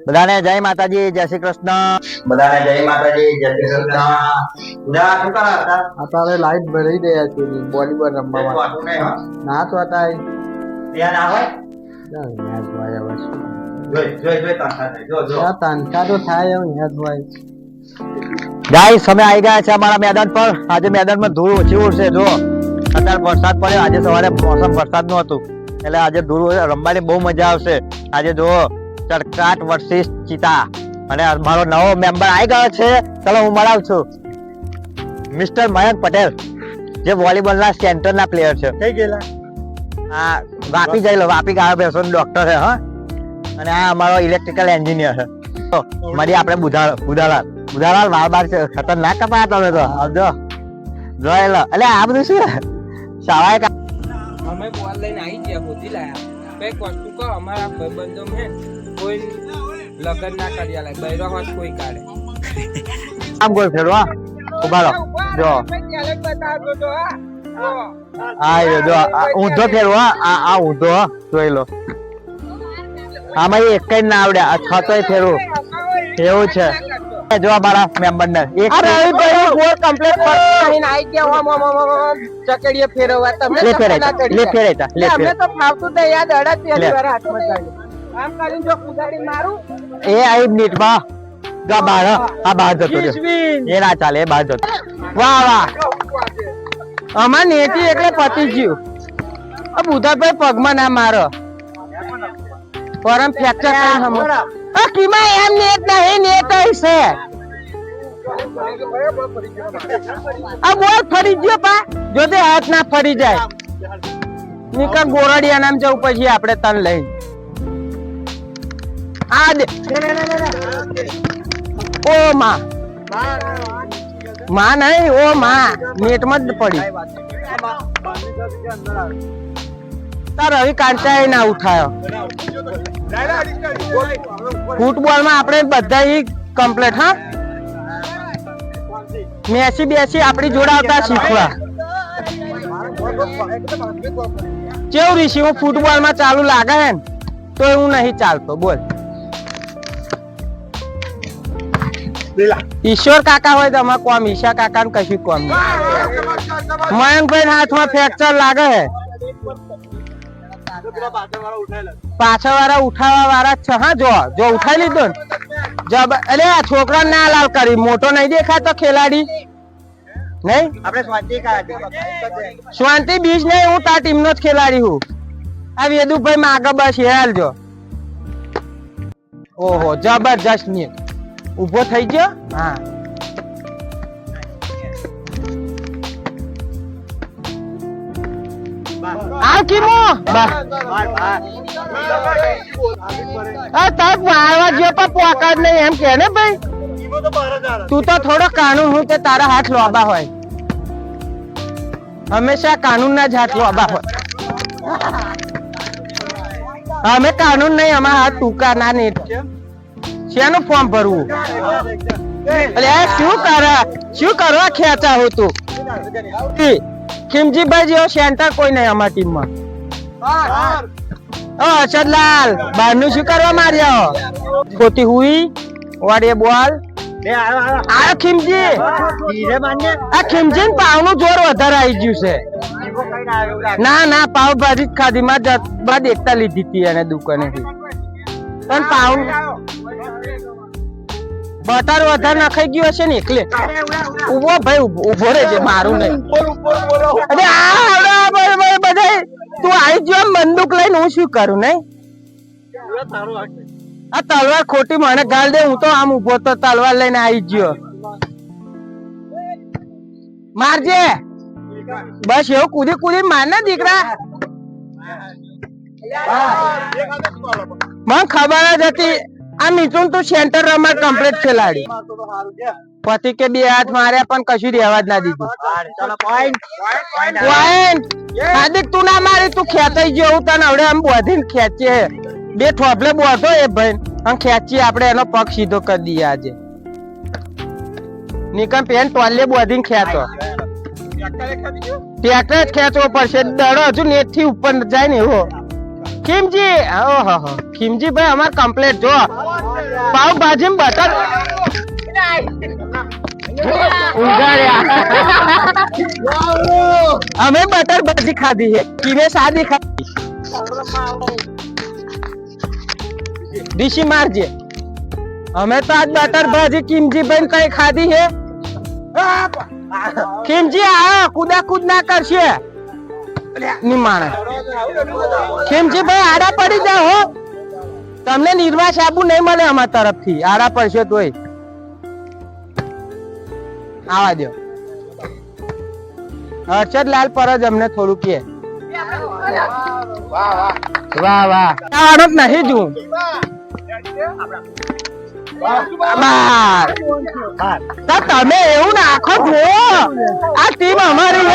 બધાને જય માતાજી, જય શ્રી કૃષ્ણ. બધાને જય માતાજી, જય શ્રી કૃષ્ણ. બધા શું કરા હતા? અત્યારે લાઈટ ભરી રહ્યા છે વોલીબોલ રમવા માટે. ના તો હતા ત્યાં ના હોય મેચ હોય હવે શું જોઈ તાંકા થાય. જો તાંકા તો થાય હવે મેચ હોય. ગાઈસ અમે આવી ગયા છે અમારા મેદાન પર. આજે મેદાનમાં ધૂળ ઓછી ઉડશે. જો અત્યારે વરસાદ પડ્યો. આજે સવારે મોસમ વરસાદ નું હતું એટલે આજે ધૂળ રમવાની બહુ મજા આવશે. આજે જો ચડકાટ વર્સિસ ચિતા અને મારો નવો મેમ્બર આવી ગયો છે. ચલો હું મળાવું છું મિસ્ટર મયંક પટેલ, જે વોલીબોલ ના સેન્ટર ના પ્લેયર છે. કઈ ગયેલા? આ વાપી જઈ વાપી ગાળા બેસો ડોક્ટર છે. હા, અને આ અમારો ઇલેક્ટ્રિકલ એન્જિનિયર છે. તો મળી આપણે બુધાલાલ બાર બાર છે. ખતરનાક કપા તમે તો આવજો જોઈ લો. એટલે આ બધું શું સવાય અમે બોલ લઈને આવી ગયા, ગોતી લાયા. કઈક વસ્તુ કહો, અમારા ભાઈબંધો મેં કોઈ લગ્ન ના કર્યા લાય બૈરો હોત કોઈ કાઢે આમ ગોળ ફેરવો. ઉભા રહો. જો આ જો ઊંધો ફેરવો. આ ઊંધો જોઈ લો. આમાં એક જ ના આવડે. અથવા તો ફેરવું એવું છે. જો અમારા મેમ્બર ને એક રવિભાઈ ગોળ કમ્પ્લીટ કરીને આવી ગયા. ચકડીએ ફેરવવા તમે લે ફેરેતા અમને તો ફાવતું તો યાદ અડા પહેલી વાર હાથમાં ચાલી આમ કરીને જો કુદાડી મારું એ આઈ મિનિટમાં જો બહાર આ બહાર જતો રહ્યો. એ ના ચાલે, એ બહાર જતો. વાહ વાહ, અમાર નેટી એટલે પતી ગયું. આ બુધાભાઈ પગમાં ના મારો પરમ ફ્રેક્ચર આ કીમાં એમ નેટ નહીં, નેટ છે. આ બોલ ફરી ગયો પા, જો તે હાથ ના ફરી જાય. નીકળ ગોરડિયા નામ જવું પછી આપણે તન લઈ આ દે. ઓ માં નહીં, ઓ માં નેટ માં જ પડી. તાર રવિ કાંચા ના ઉઠાયો. ફૂટબોલ માં આપણે બધા કમ્પ્લીટ. હા, મેસી બેસી આપડી જોડે આવતા શીખવા. કેવું રીસી હું ફૂટબોલ માં ચાલુ લાગે હે તો હું નહીં ચાલતો. બોલ ઈશ્વર કાકા હોય તો અમારે કોમ, ઈશા કાકા ને કશું કોમ નહીં. મયંકભાઈ હાથમાં ફ્રેક્ચર લાગે હે. પાછળ વાળા ઉઠાવા વાળા છે. હા જો ઉઠાઈ લીધો ને જબ. અરે આ છોકરા ના લાલ કરી, મોટો નહીં દેખાતો ખેલાડી નહીં. શાંતિ બીજ નહીં, હું તાર ટીમ નો જ ખેલાડી હું. આ વેદુભાઈ માગે બસ હેલજો. ઓહો જબરજસ્ત ને ઉભો થઈ ગયો. હા આ કીમો તાર મારવા જો પણ પોકાડ નહીં એમ કે ને ભાઈ. તું તો થોડો કાનૂન હું કે તારા હાથ લોબા હોય. હંમેશા કાનૂન ના જ હાથ લોબા હોય. અમે કાનૂન નહીં, અમારા હાથ ટૂંકા ના નહીં. શેનું ફોર્મ ભરવું? શું કરવા ખેંચા હું તું? ખીમજીભાઈ જેવો સેન્ટર કોઈ નહીં અમારી ટીમમાં. અરશદલાલ બહાર નું શું કરવા માર્યો? ખોટી હુઈ વાડીએ બોલ. આ ખીમજી, આ ખીમજી ને પાવ નું જોર વધારે આવી ગયું છે. ના પાવ ભાજી ખાધી માં એકતા લીધી હતી એને દુકાને થી. પણ પાવ બટર વધારે નખાઈ ગયો હશે ને એટલે. ઉભો ભાઈ ઉભો રે છે, મારું નહીં. બધા તું આવી ગયો બંદૂક લઈને, હું શું કરું નહીં? આ તલવાર ખોટી મને ગાલ દે. હું તો આમ ઉભો તો તલવાર લઈને આવી ગયો. મારજે બસ એવું કૂદી માર ને દીકરા. મને ખબર જ હતી આ મિથુન તું સેન્ટર રમત કમ્પ્લીટ ખેલાડી. પતિ કે બે હાથ માર્યા પણ કશું રહેવા જ ના દીધું. હાર્દિક તું ના મારી, તું ખેંચાઈ ગયો. હું તને હવે આમ બોધીને ખેંચીએ. બે થોભલે બોધો એ ભાઈ આમ ખેંચીએ આપણે, એનો પગ સીધો કરી દઈએ. આજે નિકમ પેન ટોલે બોધીને ખેંચો. ટ્રેક્ટર જ ખેંચવો પડશે. દડો હજુ નેટ થી ઉપર જાય ને એવો. ખીમજી, ઓહો ખીમજી ભાઈ અમાર કમ્પ્લીટ જો પાવભાજી બટર અમે બટર ભાજી ખાધી છે કિમે સાદી ખાધી દીશી મારજે અમે તો આજ બટર ભાજી કિમજી ભાઈ કઈ ખાધી છે કિમજી આ કુદા કુદ ના કરશે નિમાણે કિમજી ભાઈ આડા પડી જાઓ હો તમને નિર્વા સાબુ નહીં મળે અમારા તરફથી આડા પડશે તોય આવા દો હર્ષદ લાલ પરજ અમને થોડું કે વાહ વાહ આડો નહીં જું તમે એવું નાખો છો આ ટીમ અમારી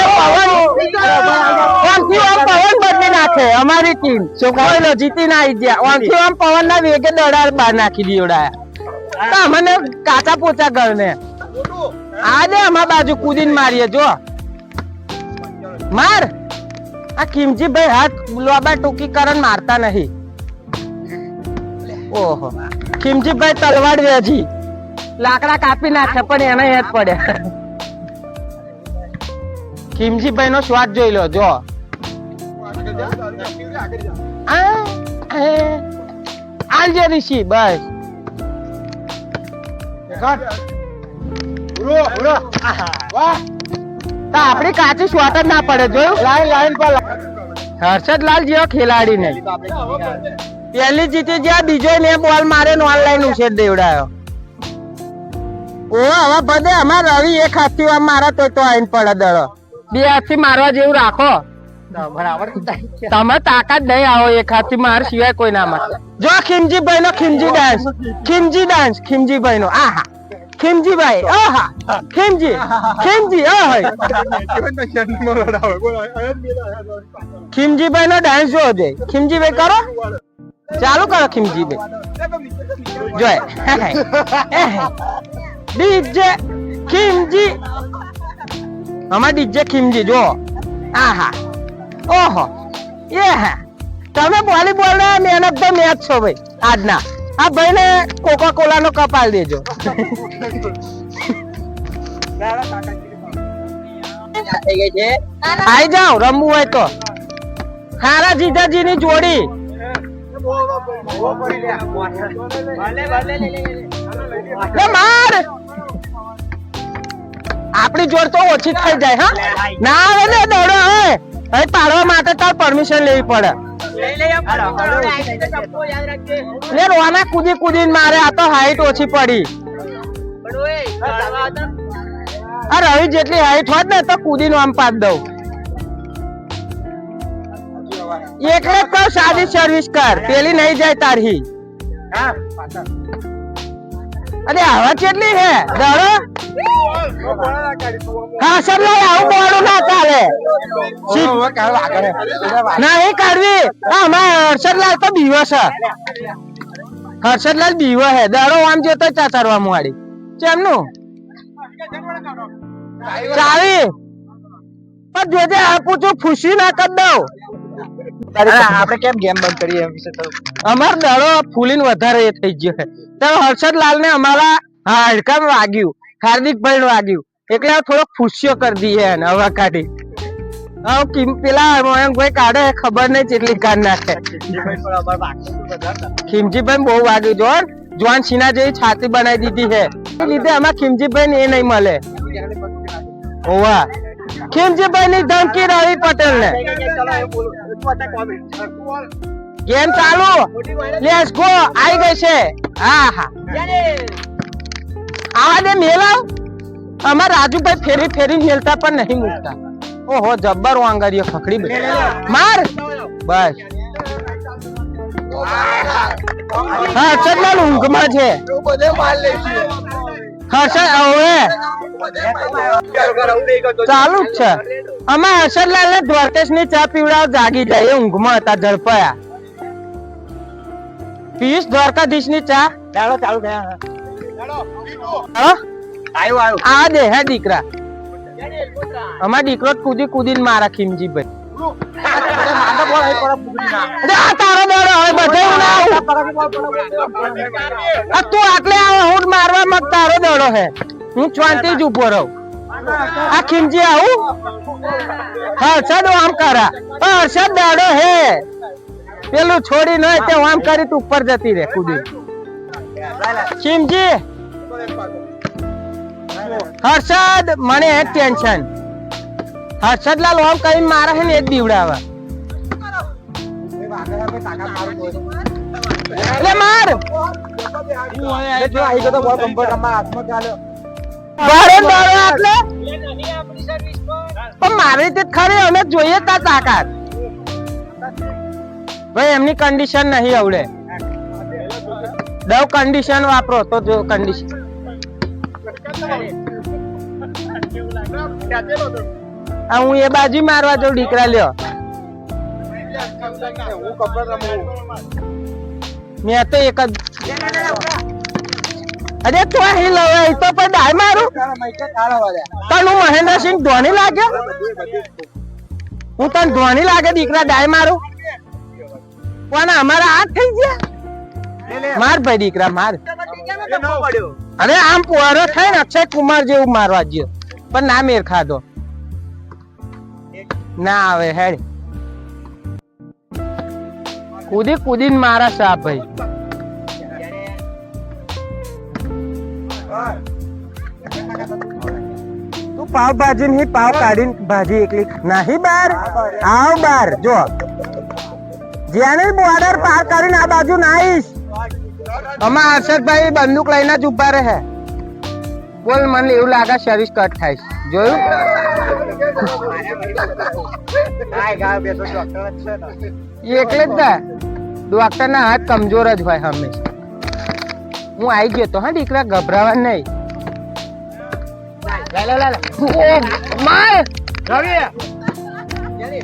પવન બદલી નાખે અમારી ટીમ છોકરો જીતી ના આવી ગયા ઓનથી આમ પવન ના વેગે દડા બહાર નાખી દીવડાયા તો અમને કાચા પોચા ઘરને આજે અમાર બાજુ કૂદીને મારીએ જો માર આ કિમજી ભાઈ હાથ લોબા ટૂંકી કરન મારતા નહીં ઓહો કિમજી ભાઈ તલવાર વેજી લાકડા કાપી નાખે પણ એને હેત પડે કિમજી ભાઈ નો સ્વાદ જોઈ લો જો આલજે ઋષિ બસ આપડી કાચી સ્વાદ જ ના પડે જોયું લાઈન પર હર્ષદ લાલ જેવો ખેલાડી ને પહેલી જીતી જ્યાં બીજો ને બોલ મારે ઓનલાઈન ઉછેર દેવડાયો ઓ હવે બધે અમાર રવિ એક હાથથી આમ મારા તો આઈન પડે દડો બે હાથથી મારવા જેવું રાખો તમે તાકાત નહીં આવો એક હાથથી માર સિવાય કોઈ ના મારે જો ખીમજી ભાઈ નો ખીમજી ડાન્સ ખીમજી ભાઈ નો આહા ખીમજી ભાઈ આહા ખીમજી આહા ખીમજી ભાઈ નો ડાન્સ જો દે ખીમજી ભાઈ કરો ચાલુ કરો ખીમજી ભાઈ જોય ડીજે ખીમજી અમાર ડીજે ખીમજી જો આહા ઓહો એ હા તમે વોલીબોલ ના મેન ઓફ ધ મેચ છો ભાઈ આજના આ ભાઈ ને કોકા કોલા નો કપ આલ દેજો આઈ જાઓ રમવું હોય તો હારા જીજાજી ની જોડી માર આપડી જોડ તો ઓછી થઈ જાય હા ના આવે ને દોડો હવે પાડવા માટે તાર પરમિશન લેવી પડે રોના કૂદી કૂદીને મારે આ તો હાઈટ ઓછી પડી આ રવિ જેટલી હાઈટ હોત ને તો કૂદીને આમ પાડ દઉં એટલે તો સાદી સર્વિસ કર પેલી નહીં જાય તારી અરે આવા કેટલી હે દડો હા સર આવું બોલું ના ચાલે નહીં કાઢવી હર્ષદલાલ તો બીવો છે હર્ષદલાલ બીવો હે દડો આમ જતો ચાચરવા મુવાડી કેમનું ચાવી પણ જોજે પૂછું ફૂસી ના કર દઉં આપણે કેમ ગેમ બંધ કરીએ એમ વિશે અમાર દડો ફૂલીને વધારે એ થઈ ગયો તો હર્ષદલાલ ને અમારા હાડકા વાગ્યું હાર્દિકભાઈ વાગ્યું એટલે થોડો ફૂસ્યો કરી દઈએ હવા કાઢી પેલા ભાઈ કાઢે ખબર નહીં કેટલી કાઢ નાખે ખીમજીભાઈ બહુ વાગ્યું જો જોન સિન્હા જેવી છાતી બનાવી દીધી છે એ લીધે આમાં ખીમજીભાઈ ને એ નહીં મળે ઓવા ખીમજીભાઈ ની ધમકી રવિ પટેલ ને ગેમ ચાલુ લેટ્સ ગો આવી ગઈ છે હા હા આવા દે મેલાવ અમાર રાજુભાઈ ફેરી ફેરી મેલતા પણ નહીં મૂકતા ઓહો જબ્બર વાંગરીઓ ખખડી બે માર બસ હર્ષદ લાલ ઊંઘમાં છે હર્ષદ હવે ચાલુ જ છે અમે હર્ષદ લાલ ને દ્વારકેશ ની ચા પીવડાવ જાગી જાય ઊંઘમાં હતા ઝડપાયા પીસ દ્વારકાધીશ ની ચા ચાલુ આ દે હે દીકરા અમાર દીકરો કૂદી કૂદીને મારા ખીમજીભાઈ અરે આ તારો દડો હવે બધે હું ના આવું. આ તું આટલે આવે હું મારવા મત તારો દડો હે હું શાંતિ જ ઉભો રહું. આ ખીમજી આવું હર્ષદ આમ કરા હર્ષદ દડો હે પેલું છોડી ન તે આમ કરી તું ઉપર જતી રે કુદી. ખીમજી હર્ષદ મને એક ટેન્શન હર્ષદ લાલ આમ કઈ મારે હે ને એક દીવડાવે એટલે માર પણ મારી રીતે ખરી અમે જોઈએ તા તાકાત ભાઈ એમની કન્ડિશન નહીં આવડે દવ કન્ડિશન વાપરો તો જો કન્ડિશન હું એ બાજુ મારવા જાઉં દીકરા લ્યો મેં તો એક જ અરે તું અહીં લવે તો પણ ડાય મારું તને હું મહેન્દ્રસિંહ ધોની લાગે હું તને ધોની લાગે દીકરા ડાય મારું પણ અમારા હાથ થઈ ગયા માર ભાઈ દીકરા માર અરે આમ પોરો થાય ને અક્ષય કુમાર જેવું મારવા ગયો પણ ના મેર ખાધો ના આવે હેડ કૂદી કૂદીને મારા સાપ ભાઈ તું પાવ ભાજી ની પાવ કાઢીને ભાજી એકલી નહીં બાર આવ બાર જો જેને બોર્ડર પાર કરીને આ બાજુ નાઈશ અમાર હર્ષદભાઈ બંદૂક લઈને જ ઉભા રહે બોલ મને એવું લાગે સર્વિસ કટ થાય જોયું એટલે જ ને ડોક્ટર ના હાથ કમજોર જ હોય હંમેશા હું આવી ગયો તો હા દીકરા ગભરાવા નહીં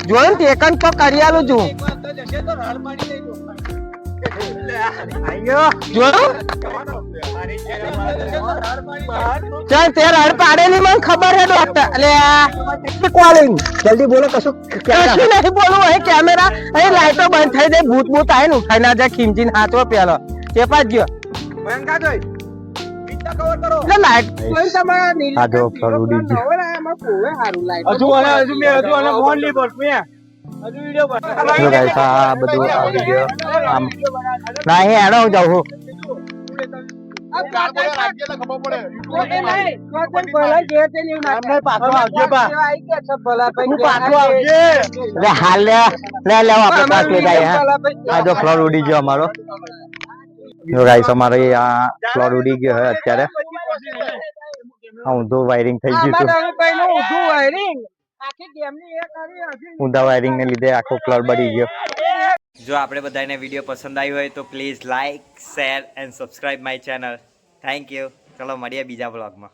જોયું ટેકન તો કરી આલું છું ચાલ તે રડ પાડેલી મને ખબર હે ડોક્ટર એટલે કોલિંગ જલ્દી બોલો કશું નહીં બોલું અહીં કેમેરા અહીં લાઈટો બંધ થઈ જાય ભૂત ભૂત આવે ને ઉઠાઈ ના જાય ખીમજી હાથો પેલો ચેપા જ ગયો ફ્લોર ઉડી ગયો અમારો અમારે આ ફ્લોર ઉડી ગયો હે અત્યારે ઊંધું વાયરિંગ થઈ ગયું ઊંધા વાયરિંગ ને લીધે આખો ફ્લોર બળી ગયો. જો આપણે બધાને વિડીયો પસંદ આવ્યો હોય તો please like share and subscribe my channel. Thank you. ચલો મળીએ બીજા બ્લોગમાં.